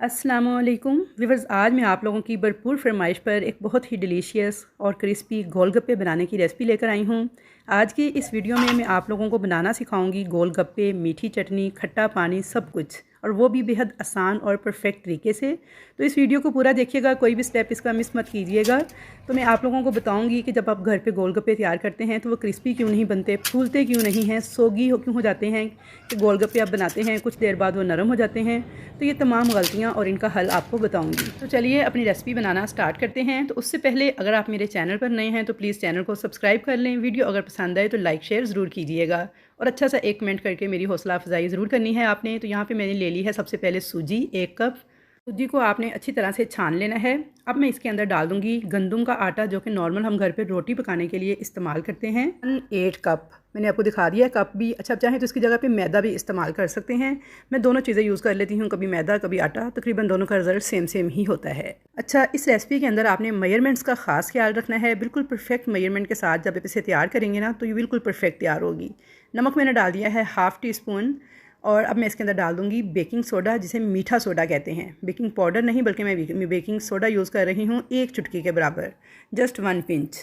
अस्सलामुअलैकुम व्यूअर्स, आज मैं आप लोगों की भरपूर फरमाइश पर एक बहुत ही डिलीशियस और क्रिस्पी गोलगप्पे बनाने की रेसिपी लेकर आई हूँ। आज की इस वीडियो में मैं आप लोगों को बनाना सिखाऊंगी गोलगप्पे, मीठी चटनी, खट्टा पानी, सब कुछ, और वो भी बेहद आसान और परफेक्ट तरीके से। तो इस वीडियो को पूरा देखिएगा, कोई भी स्टेप इसका मिस मत कीजिएगा। तो मैं आप लोगों को बताऊंगी कि जब आप घर पे गोलगप्पे तैयार करते हैं तो वो क्रिस्पी क्यों नहीं बनते, फूलते क्यों नहीं हैं, सोगी क्यों हो जाते हैं कि गोलगप्पे आप बनाते हैं कुछ देर बाद वो नरम हो जाते हैं। तो ये तमाम गलतियाँ और इनका हल आपको बताऊंगी। तो चलिए अपनी रेसिपी बनाना स्टार्ट करते हैं। तो उससे पहले अगर आप मेरे चैनल पर नए हैं तो प्लीज़ चैनल को सब्सक्राइब कर लें। वीडियो अगर पसंद आए तो लाइक शेयर ज़रूर कीजिएगा और अच्छा सा एक कमेंट करके मेरी हौसला अफजाई ज़रूर करनी है आपने। तो यहाँ पे मैंने ले ली है सबसे पहले सूजी 1 कप। सूजी को आपने अच्छी तरह से छान लेना है। अब मैं इसके अंदर डाल दूंगी गंदम का आटा, जो कि नॉर्मल हम घर पे रोटी पकाने के लिए इस्तेमाल करते हैं। 8 कप मैंने आपको दिखा दिया है, कप भी अच्छा चाहें तो इसकी जगह पे मैदा भी इस्तेमाल कर सकते हैं। मैं दोनों चीज़ें यूज़ कर लेती हूँ, कभी मैदा कभी आटा, तकरीबन दोनों का रिजल्ट सेम सेम ही होता है। अच्छा, इस रेसिपी के अंदर आपने मेजरमेंट्स का खास ख्याल रखना है। बिल्कुल परफेक्ट मेजरमेंट के साथ जब आप इसे तैयार करेंगे ना तो ये बिल्कुल परफेक्ट तैयार होगी। नमक मैंने डाल दिया है 1/2 टीस्पून, और अब मैं इसके अंदर डाल दूंगी बेकिंग सोडा, जिसे मीठा सोडा कहते हैं। बेकिंग पाउडर नहीं बल्कि मैं बेकिंग सोडा यूज़ कर रही हूँ 1 चुटकी के बराबर, जस्ट 1 पिंच।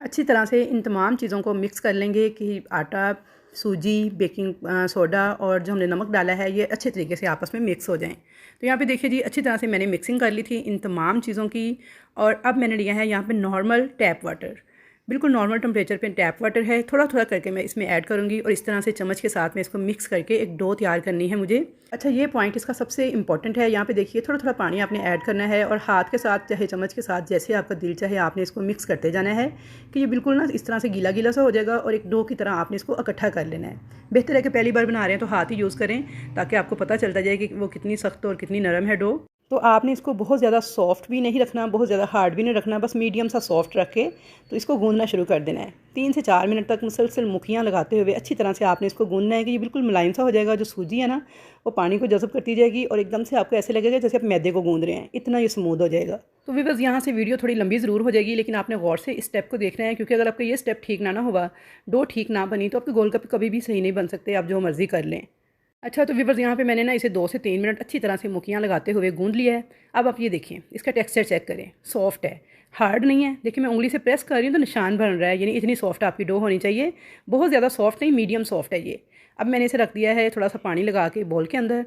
अच्छी तरह से इन तमाम चीज़ों को मिक्स कर लेंगे कि आटा, सूजी, बेकिंग सोडा और जो हमने नमक डाला है ये अच्छे तरीके से आपस में मिक्स हो जाएं। तो यहाँ पे देखिए जी, अच्छी तरह से मैंने मिक्सिंग कर ली थी इन तमाम चीज़ों की। और अब मैंने लिया है यहाँ पे नॉर्मल टैप वाटर, बिल्कुल नॉर्मल टेम्परेचर पे टैप वाटर है। थोड़ा थोड़ा करके मैं इसमें ऐड करूँगी और इस तरह से चम्मच के साथ में इसको मिक्स करके एक डो तैयार करनी है मुझे। अच्छा, ये पॉइंट इसका सबसे इंपॉर्टेंट है। यहाँ पे देखिए थोड़ा थोड़ा पानी आपने ऐड करना है और हाथ के साथ चाहे चम्मच के साथ जैसे आपका दिल चाहे आपने इसको मिक्स करते जाना है कि ये बिल्कुल ना इस तरह से गीला गीला सा हो जाएगा और एक डो की तरह आपने इसको इकट्ठा कर लेना है। बेहतर है कि पहली बार बना रहे हैं तो हाथ ही यूज़ करें ताकि आपको पता चलता जाए कि वो कितनी सख्त और कितनी नरम है डो। तो आपने इसको बहुत ज़्यादा सॉफ्ट भी नहीं रखना, बहुत ज़्यादा हार्ड भी नहीं रखना, बस मीडियम सा सॉफ्ट रख के तो इसको गूंदना शुरू कर देना है। 3 से 4 मिनट तक मुसलसल मुखियाँ लगाते हुए अच्छी तरह से आपने इसको गूंदना है कि ये बिल्कुल मुलायम सा हो जाएगा। जो सूजी है ना वो पानी को जज़ब करती जाएगी और एकदम से आपको ऐसे लगेगा जैसे आप मैदे को गूंद रहे हैं, इतना ये स्मूथ हो जाएगा। तो भी बस यहाँ से वीडियो थोड़ी लंबी ज़रूर हो जाएगी, लेकिन आपने गौर से इस स्टेप को देखना है, क्योंकि अगर आपका ये स्टेप ठीक ना हुआ, डो ठीक ना बनी, तो आपके गोलगप्पे कभी भी सही नहीं बन सकते, आप जो मर्ज़ी कर लें। अच्छा, तो व्यूअर्स यहाँ पे मैंने ना इसे 2 से 3 मिनट अच्छी तरह से मुखियाँ लगाते हुए गूंद लिया है। अब आप ये देखें, इसका टेक्सचर चेक करें, सॉफ्ट है, हार्ड नहीं है। देखिए मैं उंगली से प्रेस कर रही हूँ तो निशान बन रहा है, यानी इतनी सॉफ्ट आपकी डो होनी चाहिए। बहुत ज़्यादा सॉफ्ट नहीं, मीडियम सॉफ्ट है ये। अब मैंने इसे रख दिया है थोड़ा सा पानी लगा के बोल के अंदर।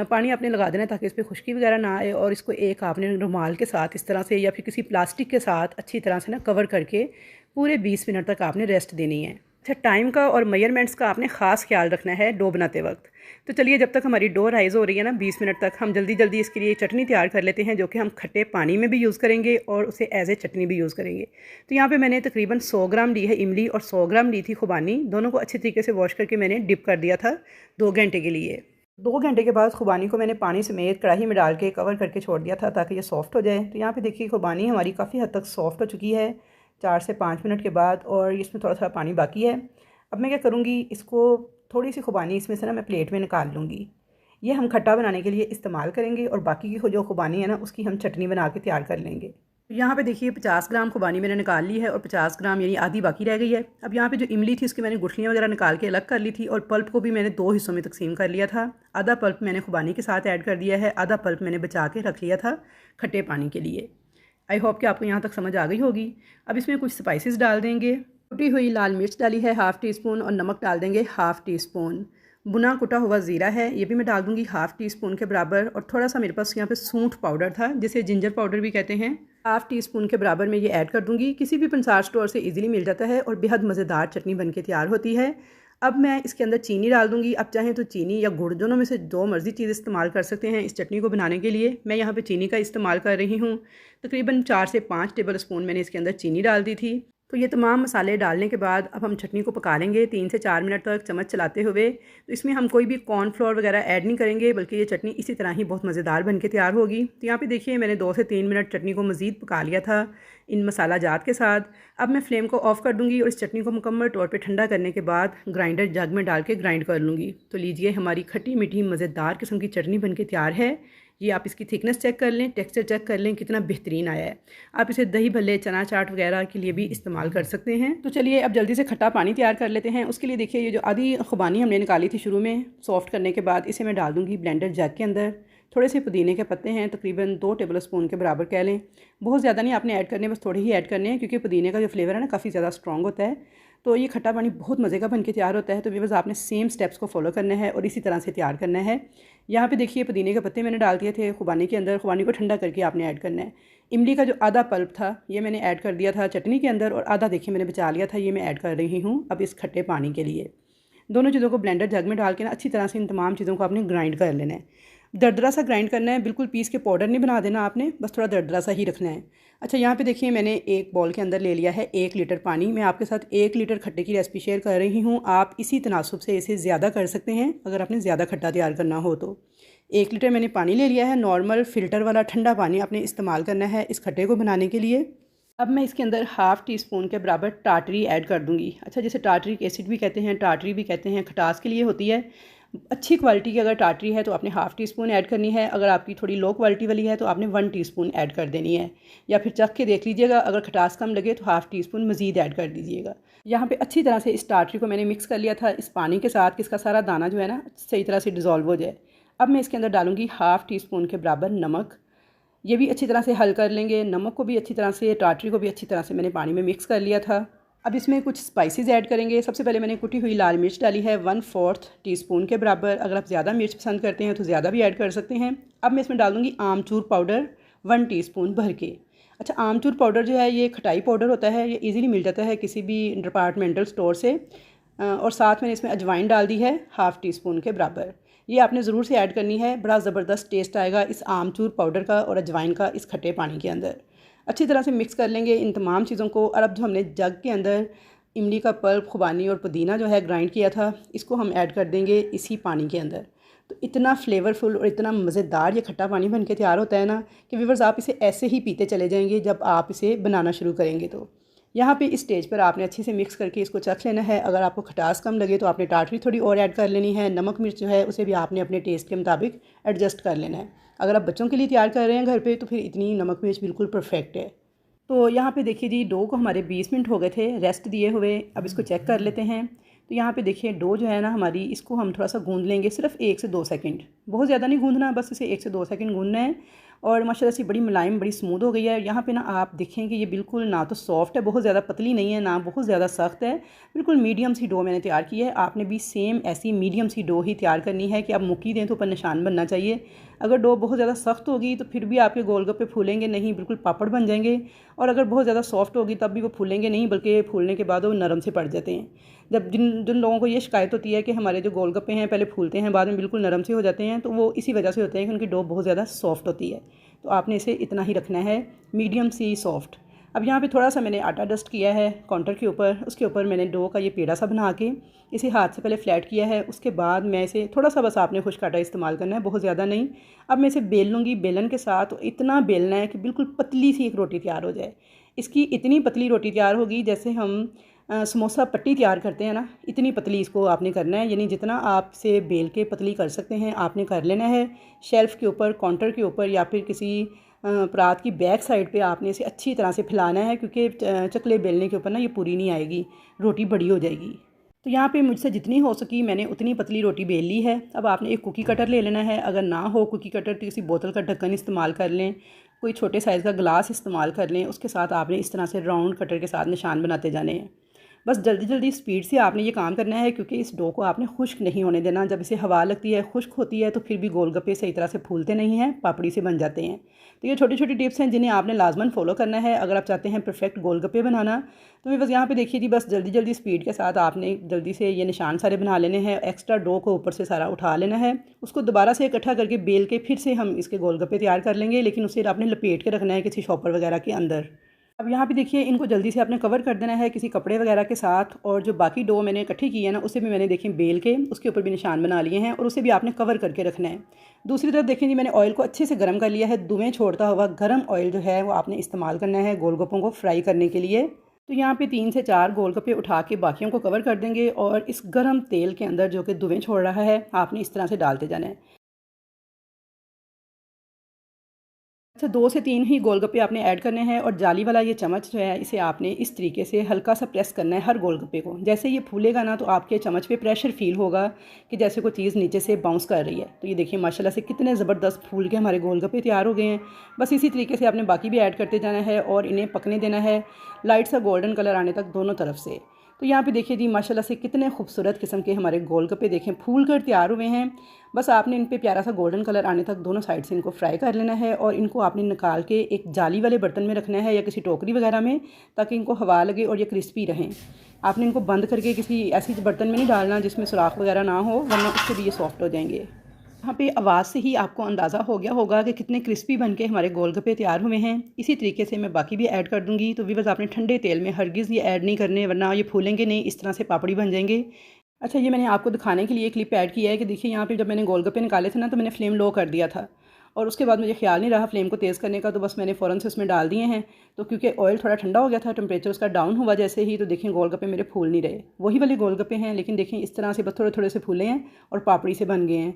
पानी आपने लगा देना है ताकि इस पर खुश्की वगैरह ना आए, और इसको एक आपने रुमाल के साथ इस तरह से या फिर किसी प्लास्टिक के साथ अच्छी तरह से ना कवर करके पूरे 20 मिनट तक आपने रेस्ट देनी है। अच्छा, टाइम का और मेजरमेंट्स का आपने ख़ास ख्याल रखना है डो बनाते वक्त। तो चलिए, जब तक हमारी डो राइज़ हो रही है ना 20 मिनट तक, हम जल्दी जल्दी इसके लिए चटनी तैयार कर लेते हैं, जो कि हम खट्टे पानी में भी यूज़ करेंगे और उसे एज ए चटनी भी यूज़ करेंगे। तो यहाँ पे मैंने तकरीबन 100 ग्राम ली है इमली और 100 ग्राम ली थी खुबानी। दोनों को अच्छी तरीके से वॉश करके मैंने डिप कर दिया था 2 घंटे के लिए। 2 घंटे के बाद खुबानी को मैंने पानी समेत कढ़ाई में डाल के कवर करके छोड़ दिया था ताकि ये सॉफ्ट हो जाए। तो यहाँ पे देखिए खुबानी हमारी काफ़ी हद तक सॉफ्ट हो चुकी है 4 से 5 मिनट के बाद, और इसमें थोड़ा थोड़ा पानी बाकी है। अब मैं क्या करूँगी, इसको थोड़ी सी खुबानी इसमें से ना मैं प्लेट में निकाल लूँगी। ये हम खट्टा बनाने के लिए इस्तेमाल करेंगे और बाकी की जो खुबानी है ना उसकी हम चटनी बना के तैयार कर लेंगे। यहाँ पे देखिए 50 ग्राम खुबानी मैंने निकाल ली है और 50 ग्राम यानी आधी बाकी रह गई है। अब यहाँ पे जो इमली थी उसकी मैंने गुठलियाँ वगैरह निकाल के अलग कर ली थी और पल्प को भी मैंने 2 हिस्सों में तकसीम कर लिया था। आधा पल्प मैंने खुबानी के साथ ऐड कर दिया है, आधा पल्प मैंने बचा के रख लिया था खट्टे पानी के लिए। आई होप कि आपको यहाँ तक समझ आ गई होगी। अब इसमें कुछ स्पाइसेस डाल देंगे। कुटी हुई लाल मिर्च डाली है 1/2 टीस्पून और नमक डाल देंगे 1/2 टीस्पून। भुना कुटा हुआ ज़ीरा है, ये भी मैं डाल दूंगी 1/2 टीस्पून के बराबर। और थोड़ा सा मेरे पास यहाँ पे सूंठ पाउडर था जिसे जिंजर पाउडर भी कहते हैं, 1/2 टीस्पून के बराबर मैं ये ऐड कर दूंगी। किसी भी पंसार स्टोर से इजीली मिल जाता है और बेहद मज़ेदार चटनी बनके तैयार होती है। अब मैं इसके अंदर चीनी डाल दूंगी। आप चाहें तो चीनी या गुड़, दोनों में से जो मर्ज़ी चीज़ इस्तेमाल कर सकते हैं इस चटनी को बनाने के लिए। मैं यहाँ पे चीनी का इस्तेमाल कर रही हूँ। तकरीबन 4 से 5 टेबल स्पून मैंने इसके अंदर चीनी डाल दी थी। तो ये तमाम मसाले डालने के बाद अब हम चटनी को पका लेंगे 3 से 4 मिनट तक चम्मच चलाते हुए। तो इसमें हम कोई भी कॉर्नफ्लोर वगैरह ऐड नहीं करेंगे, बल्कि ये चटनी इसी तरह ही बहुत मज़ेदार बन के तैयार होगी। तो यहाँ पे देखिए मैंने 2 से 3 मिनट चटनी को मज़ीद पका लिया था इन मसाला जात के साथ। अब मैं फ्लेम को ऑफ़ कर दूँगी और इस चटनी को मुकम्मल तौर पे ठंडा करने के बाद ग्राइंडर जग में डाल के ग्राइंड कर लूँगी। तो लीजिए, हमारी खट्टी मीठी मज़ेदार किस्म की चटनी बन के तैयार है। ये आप इसकी थिकनेस चेक कर लें, टेक्सचर चेक कर लें कितना बेहतरीन आया है। आप इसे दही भल्ले, चना चाट वगैरह के लिए भी इस्तेमाल कर सकते हैं। तो चलिए अब जल्दी से खट्टा पानी तैयार कर लेते हैं। उसके लिए देखिए ये जो आधी खुबानी हमने निकाली थी शुरू में सॉफ्ट करने के बाद, इसे मैं डाल दूँगी ब्लेंडर जग के अंदर। थोड़े से पुदीने के पत्ते हैं, तकरीबन 2 टेबल स्पून के बराबर कह लें। बहुत ज़्यादा नहीं आपने ऐड करने, बस थोड़े ही ऐड करने हैं क्योंकि पुदीने का जो फ्लेवर है ना काफ़ी ज़्यादा स्ट्रॉन्ग होता है। तो ये खट्टा पानी बहुत मज़े का बन के तैयार होता है। तो व्यूअर्स आपने सेम स्टेप्स को फॉलो करना है और इसी तरह से तैयार करना है। यहाँ पे देखिए पुदीने के पत्ते मैंने डाल दिए थे खुबानी के अंदर। खुबानी को ठंडा करके आपने ऐड करना है। इमली का जो आधा पल्प था ये मैंने ऐड कर दिया था चटनी के अंदर, और आधा देखिए मैंने बचा लिया था, ये मैं ऐड कर रही हूँ अब इस खट्टे पानी के लिए। दोनों चीज़ों को ब्लेंडर जग में डाल के ना अच्छी तरह से इन तमाम चीज़ों को आपने ग्राइंड कर लेना है। दरदरा सा ग्राइंड करना है, बिल्कुल पीस के पाउडर नहीं बना देना आपने, बस थोड़ा दरदरा सा ही रखना है। अच्छा, यहाँ पे देखिए मैंने एक बॉल के अंदर ले लिया है 1 लीटर पानी। मैं आपके साथ 1 लीटर खट्टे की रेसिपी शेयर कर रही हूँ। आप इसी तनासुब से इसे ज़्यादा कर सकते हैं अगर आपने ज़्यादा खट्टा तैयार करना हो तो। 1 लीटर मैंने पानी ले लिया है, नॉर्मल फ़िल्टर वाला ठंडा पानी आपने इस्तेमाल करना है इस खट्टे को बनाने के लिए। अब मैं इसके अंदर हाफ़ टी स्पून के बराबर टाटरी ऐड कर दूँगी। अच्छा, जैसे टाटरिक एसिड भी कहते हैं, टाटरी भी कहते हैं, खटास के लिए होती है। अच्छी क्वालिटी की अगर टाटरी है तो आपने हाफ़ टी स्पून ऐड करनी है। अगर आपकी थोड़ी लो क्वालिटी वाली है तो आपने 1 टीस्पून ऐड कर देनी है, या फिर चख के देख लीजिएगा, अगर खटास कम लगे तो हाफ़ टी स्पून मज़ीद ऐड कर दीजिएगा। यहाँ पे अच्छी तरह से इस टाटरी को मैंने मिक्स कर लिया था इस पानी के साथ कि इसका सारा दाना जो है ना सही तरह से डिज़ोल्व हो जाए। अब मैं इसके अंदर डालूँगी हाफ़ टी स्पून के बराबर नमक। ये भी अच्छी तरह से हल कर लेंगे। नमक को भी अच्छी तरह से, टाटरी को भी अच्छी तरह से मैंने पानी में मिक्स कर लिया था। अब इसमें कुछ स्पाइसेस ऐड करेंगे। सबसे पहले मैंने कुटी हुई लाल मिर्च डाली है 1/4 टीस्पून के बराबर। अगर आप ज़्यादा मिर्च पसंद करते हैं तो ज़्यादा भी ऐड कर सकते हैं। अब मैं इसमें डाल दूँगी आमचूर पाउडर 1 टीस्पून भर के। अच्छा, आमचूर पाउडर जो है ये खटाई पाउडर होता है, ये ईज़िली मिल जाता है किसी भी डिपार्टमेंटल स्टोर से। और साथ मैंने इसमें अजवाइन डाल दी है हाफ़ टी स्पून के बराबर। ये आपने ज़रूर से ऐड करनी है, बड़ा ज़बरदस्त टेस्ट आएगा इस आमचूर पाउडर का और अजवाइन का इस खट्टे पानी के अंदर। अच्छी तरह से मिक्स कर लेंगे इन तमाम चीज़ों को। और अब जो हमने जग के अंदर इमली का पल्प, खुबानी और पुदीना जो है ग्राइंड किया था, इसको हम ऐड कर देंगे इसी पानी के अंदर। तो इतना फ्लेवरफुल और इतना मज़ेदार ये खट्टा पानी बन के तैयार होता है ना कि व्यूअर्स आप इसे ऐसे ही पीते चले जाएंगे जब आप इसे बनाना शुरू करेंगे। तो यहाँ पे इस स्टेज पर आपने अच्छे से मिक्स करके इसको चख लेना है। अगर आपको खटास कम लगे तो आपने टाटरी थोड़ी और ऐड कर लेनी है। नमक मिर्च जो है उसे भी आपने अपने टेस्ट के मुताबिक एडजस्ट कर लेना है। अगर आप बच्चों के लिए तैयार कर रहे हैं घर पे तो फिर इतनी नमक मिर्च बिल्कुल परफेक्ट है। तो यहाँ पे देखिए जी, डो को हमारे 20 मिनट हो गए थे रेस्ट दिए हुए। अब इसको चेक कर लेते हैं। तो यहाँ पे देखिए डो जो है ना हमारी, इसको हम थोड़ा सा गूंद लेंगे, सिर्फ 1 से 2 सेकंड, बहुत ज़्यादा नहीं गूंदना, बस इसे 1 से 2 सेकंड गूंदना है। और माशाल्लाह से बड़ी मुलायम, बड़ी स्मूथ हो गई है। यहाँ पे ना आप देखें कि ये बिल्कुल ना तो सॉफ्ट है, बहुत ज़्यादा पतली नहीं है, ना बहुत ज़्यादा सख्त है, बिल्कुल मीडियम सी डो मैंने तैयार की है। आपने भी सेम ऐसी मीडियम सी डो ही तैयार करनी है कि आप मुक्की दें तो ऊपर निशान बनना चाहिए। अगर डो बहुत ज़्यादा सख्त होगी तो फिर भी आपके गोलगप्पे फूलेंगे नहीं, बिल्कुल पापड़ बन जाएंगे। और अगर बहुत ज़्यादा सॉफ्ट होगी तब भी वो फूलेंगे नहीं, बल्कि फूलने के बाद वो नरम से पड़ जाते हैं। जब जिन जिन लोगों को ये शिकायत होती है कि हमारे जो गोलगप्पे हैं पहले फूलते हैं बाद में बिल्कुल नरम से हो जाते हैं, तो वो इसी वजह से होते हैं कि उनकी डो बहुत ज़्यादा सॉफ्ट होती है। तो आपने इसे इतना ही रखना है, मीडियम सी सॉफ्ट। अब यहाँ पे थोड़ा सा मैंने आटा डस्ट किया है काउंटर के ऊपर, उसके ऊपर मैंने डो का ये पेड़ा सा बना के इसे हाथ से पहले फ्लैट किया है। उसके बाद मैं इसे थोड़ा सा, बस आपने खुश्क आटा इस्तेमाल करना है, बहुत ज़्यादा नहीं। अब मैं इसे बेल लूँगी बेलन के साथ। इतना बेलना है कि बिल्कुल पतली सी एक रोटी तैयार हो जाए। इसकी इतनी पतली रोटी तैयार होगी जैसे हम समोसा पट्टी तैयार करते हैं ना, इतनी पतली इसको आपने करना है। यानी जितना आप से बेल के पतली कर सकते हैं आपने कर लेना है। शेल्फ़ के ऊपर, काउंटर के ऊपर या फिर किसी परात की बैक साइड पे आपने इसे अच्छी तरह से फैलाना है, क्योंकि चकले बेलने के ऊपर ना ये पूरी नहीं आएगी, रोटी बड़ी हो जाएगी। तो यहाँ पे मुझसे जितनी हो सकी मैंने उतनी पतली रोटी बेल ली है। अब आपने एक कुकी कटर ले लेना है। अगर ना हो कुकी कटर तो किसी बोतल का ढक्कन इस्तेमाल कर लें, कोई छोटे साइज़ का गिलास इस्तेमाल कर लें। उसके साथ आपने इस तरह से राउंड कटर के साथ निशान बनाते जाने हैं। बस जल्दी जल्दी स्पीड से आपने ये काम करना है, क्योंकि इस डो को आपने खुश्क नहीं होने देना। जब इसे हवा लगती है, खुश्क होती है, तो फिर भी गोलगप्पे सही तरह से फूलते नहीं हैं, पापड़ी से बन जाते हैं। तो ये छोटी छोटी टिप्स हैं जिन्हें आपने लाजमन फॉलो करना है अगर आप चाहते हैं परफेक्ट गोलगप्पे बनाना। तो बस यहाँ पे देखिए जी, बस जल्दी जल्दी स्पीड के साथ आपने जल्दी से ये निशान सारे बना लेने हैं। एक्स्ट्रा डो को ऊपर से सारा उठा लेना है, उसको दोबारा से इकट्ठा करके बेल के फिर से हम इसके गोलगप्पे तैयार कर लेंगे, लेकिन उसे आपने लपेट के रखना है किसी शॉपर वगैरह के अंदर। अब यहाँ पे देखिए इनको जल्दी से आपने कवर कर देना है किसी कपड़े वगैरह के साथ। और जो बाकी डो मैंने इकट्ठी की है ना, उसे भी मैंने देखिए बेल के उसके ऊपर भी निशान बना लिए हैं और उसे भी आपने कवर करके रखना है। दूसरी तरफ देखें जी, मैंने ऑयल को अच्छे से गर्म कर लिया है। धुएं छोड़ता हुआ गर्म ऑयल जो है वो आपने इस्तेमाल करना है गोलगप्पों को फ्राई करने के लिए। तो यहाँ पे 3 से 4 गोलगप्पे उठा के बाकियों को कवर कर देंगे और इस गर्म तेल के अंदर जो कि धुएं छोड़ रहा है आपने इस तरह से डालते जाना है। अच्छा 2 से 3 ही गोलगप्पे आपने ऐड करने हैं और जाली वाला ये चम्मच जो है इसे आपने इस तरीके से हल्का सा प्रेस करना है हर गोलगप्पे को। जैसे ये फूलेगा ना तो आपके चम्मच पे प्रेशर फील होगा कि जैसे कोई चीज़ नीचे से बाउंस कर रही है। तो ये देखिए माशाल्लाह से कितने ज़बरदस्त फूल के हमारे गोलगप्पे तैयार हो गए हैं। बस इसी तरीके से आपने बाकी भी ऐड करते जाना है और इन्हें पकने देना है लाइट सा गोल्डन कलर आने तक दोनों तरफ से। तो यहाँ पे देखिए जी माशाल्लाह से कितने खूबसूरत किस्म के हमारे गोलगप्पे देखें फूल कर तैयार हुए हैं। बस आपने इन पे प्यारा सा गोल्डन कलर आने तक दोनों साइड से इनको फ्राई कर लेना है और इनको आपने निकाल के एक जाली वाले बर्तन में रखना है या किसी टोकरी वगैरह में, ताकि इनको हवा लगे और ये क्रिस्पी रहें। आपने इनको बंद करके किसी ऐसी बर्तन में नहीं डालना जिसमें सुराख वगैरह ना हो, वरना उससे भी ये सॉफ्ट हो जाएंगे। यहाँ पे आवाज़ से ही आपको अंदाज़ा हो गया होगा कि कितने क्रिस्पी बनके हमारे गोलगप्पे तैयार हुए हैं। इसी तरीके से मैं बाकी भी ऐड कर दूँगी। तो व्यूअर्स आपने ठंडे तेल में हरगिज़ ये ऐड नहीं करने, वरना ये फूलेंगे नहीं, इस तरह से पापड़ी बन जाएंगे। अच्छा ये मैंने आपको दिखाने के लिए क्लिप ऐड किया है कि देखिए यहाँ पे जब मैंने गोलगप्पे निकाले थे ना तो मैंने फ्लेम लो कर दिया था और उसके बाद मुझे ख्याल नहीं रहा फ्लेम को तेज़ करने का, तो बस मैंने फ़ौरन से उसमें डाल दिए हैं। तो क्योंकि ऑयल थोड़ा ठंडा हो गया था, टेम्परेचर उसका डाउन हुआ जैसे ही, तो देखें गोलगप्पे मेरे फूल नहीं रहे। वही वाले गोलगप्पे हैं लेकिन देखें इस तरह से बस थोड़े थोड़े से फूले हैं और पापड़ी से बन गए हैं।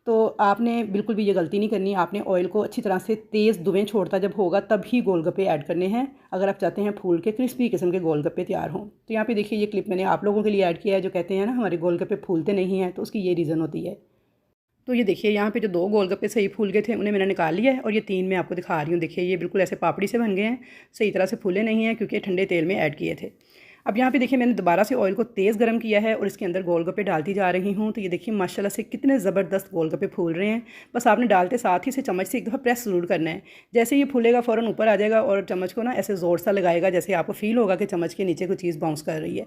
तो आपने बिल्कुल भी ये गलती नहीं करनी, आपने ऑयल को अच्छी तरह से तेज़ दुवें छोड़ता जब होगा तब ही गोलगप्पे ऐड करने हैं, अगर आप चाहते हैं फूल के क्रिस्पी किस्म के गोलगप्पे तैयार हों। तो यहाँ पे देखिए ये क्लिप मैंने आप लोगों के लिए ऐड किया है जो कहते हैं ना हमारे गोलगप्पे फूलते नहीं हैं, तो उसकी ये रीज़न होती है। तो ये देखिए यहाँ पे जो 2 गोलगप्पे सही फूल गए थे उन्हें मैंने निकाल लिया है और ये 3 मैं आपको दिखा रही हूँ। देखिए ये बिल्कुल ऐसे पापड़ी से बन गए हैं, सही तरह से फूले नहीं हैं क्योंकि ठंडे तेल में ऐड किए थे। अब यहाँ पे देखिए मैंने दोबारा से ऑयल को तेज़ गर्म किया है और इसके अंदर गोलगप्पे डालती जा रही हूँ। तो ये देखिए माशाल्लाह से कितने ज़बरदस्त गोलगप्पे फूल रहे हैं। बस आपने डालते साथ ही से चम्मच से एक दफ़ा प्रेस ज़रूर करना है। जैसे ये फूलेगा फ़ौरन ऊपर आ जाएगा और चम्मच को ना ऐसे ज़ोर सा लगाएगा जैसे आपको फ़ील होगा कि चम्मच के नीचे कोई चीज़ बाउंस कर रही है।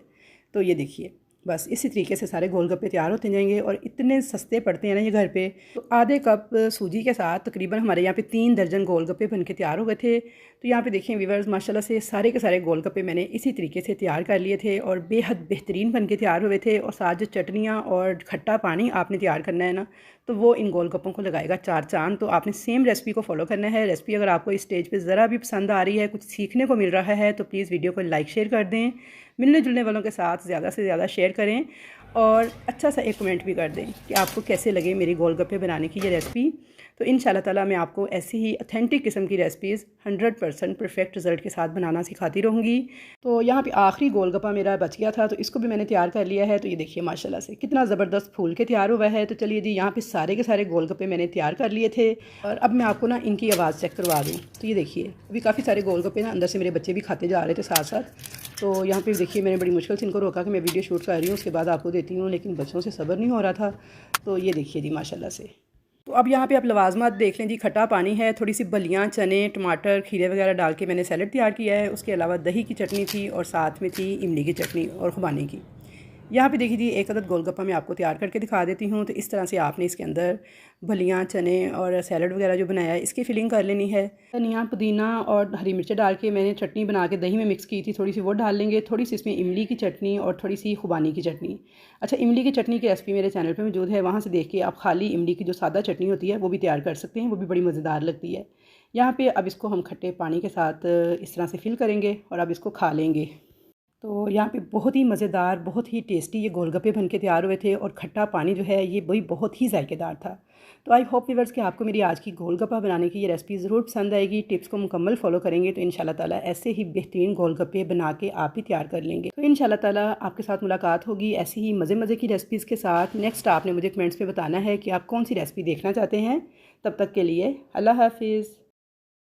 तो ये देखिए बस इसी तरीके से सारे गोलगप्पे तैयार होते जाएंगे और इतने सस्ते पड़ते हैं ना ये घर पे। तो आधे कप सूजी के साथ तकरीबन हमारे यहाँ पे 3 दर्जन गोलगप्पे बनके तैयार हो गए थे। तो यहाँ पे देखें व्यूअर्स माशाल्लाह से सारे के सारे गोलगप्पे मैंने इसी तरीके से तैयार कर लिए थे और बेहद बेहतरीन बनके तैयार हुए थे। और साथ जो चटनियाँ और खट्टा पानी आपने तैयार करना है ना, तो वो इन गोलगप्पों को लगाएगा 4 चांद। तो आपने सेम रेसिपी को फॉलो करना है। रेसिपी अगर आपको इस स्टेज पर ज़रा भी पसंद आ रही है, कुछ सीखने को मिल रहा है, तो प्लीज़ वीडियो को लाइक शेयर कर दें, मिलने जुलने वालों के साथ ज़्यादा से ज़्यादा शेयर करें और अच्छा सा एक कमेंट भी कर दें कि आपको कैसे लगे मेरी गोलगप्पे बनाने की ये रेसिपी। तो इंशाल्लाह ताला मैं आपको ऐसी ही ऑथेंटिक किस्म की रेसिपीज़ 100% परफेक्ट रिज़ल्ट के साथ बनाना सिखाती रहूँगी। तो यहाँ पे आखिरी गोलगप्पा मेरा बच गया था तो इसको भी मैंने तैयार कर लिया है। तो ये देखिए माशाल्लाह से कितना ज़बरदस्त फूल के तैयार हुआ है। तो चलिए जी यहाँ पे सारे के सारे गोलगप्पे मैंने तैयार कर लिए थे और अब मैं आपको ना इनकी आवाज़ चेक करवा दूँ। तो ये देखिए अभी काफ़ी सारे गोलगप्पे ना अंदर से मेरे बच्चे भी खाते जा रहे थे साथ साथ। तो यहाँ पे देखिए मैंने बड़ी मुश्किल से इनको रोका कि मैं वीडियो शूट कर रही हूँ, उसके बाद आपको देती हूँ, लेकिन बच्चों से सब्र नहीं हो रहा था। तो ये देखिए जी माशाल्लाह से। तो अब यहाँ पे आप लवाजमात देख लें जी, खट्टा पानी है, थोड़ी सी बलियाँ, चने, टमाटर, खीरे वगैरह डाल के मैंने सैलड तैयार किया है। उसके अलावा दही की चटनी थी और साथ में थी इमली की चटनी और खुबानी की। यहाँ पे देखिए जी एक अदद गोलगप्पा मैं आपको तैयार करके दिखा देती हूँ। तो इस तरह से आपने इसके अंदर भलियाँ, चने और सैलड वगैरह जो बनाया है इसकी फिलिंग कर लेनी है। धनिया, पुदीना और हरी मिर्चें डाल के मैंने चटनी बना के दही में मिक्स की थी, थोड़ी सी वो डाल लेंगे, थोड़ी सी इसमें इमली की चटनी और थोड़ी सी खुबानी की चटनी। अच्छा इमली की चटनी की रेसिपी मेरे चैनल पर मौजूद है, वहाँ से देख के आप खाली इमली की जो सादा चटनी होती है वो भी तैयार कर सकते हैं, वो भी बड़ी मज़ेदार लगती है। यहाँ पर अब इसको हम खट्टे पानी के साथ इस तरह से फिल करेंगे और अब इसको खा लेंगे। तो यहाँ पे बहुत ही मज़ेदार, बहुत ही टेस्टी ये गोलगप्पे बनके तैयार हुए थे और खट्टा पानी जो है ये वही बहुत ही जायकेदार था। तो आई होप व्यूअर्स कि आपको मेरी आज की गोलगप्पा बनाने की ये रेसिपी ज़रूर पसंद आएगी। टिप्स को मुकम्मल फॉलो करेंगे तो इंशाल्लाह ताला ऐसे ही बेहतरीन गोलगप्पे बना के आप भी तैयार कर लेंगे। तो इंशाल्लाह ताला आपके साथ मुलाकात होगी ऐसी ही मज़े की रेसिपीज़ के साथ। नेक्स्ट आपने मुझे कमेंट्स में बताना है कि आप कौन सी रेसिपी देखना चाहते हैं। तब तक के लिए अल्लाह हाफिज़।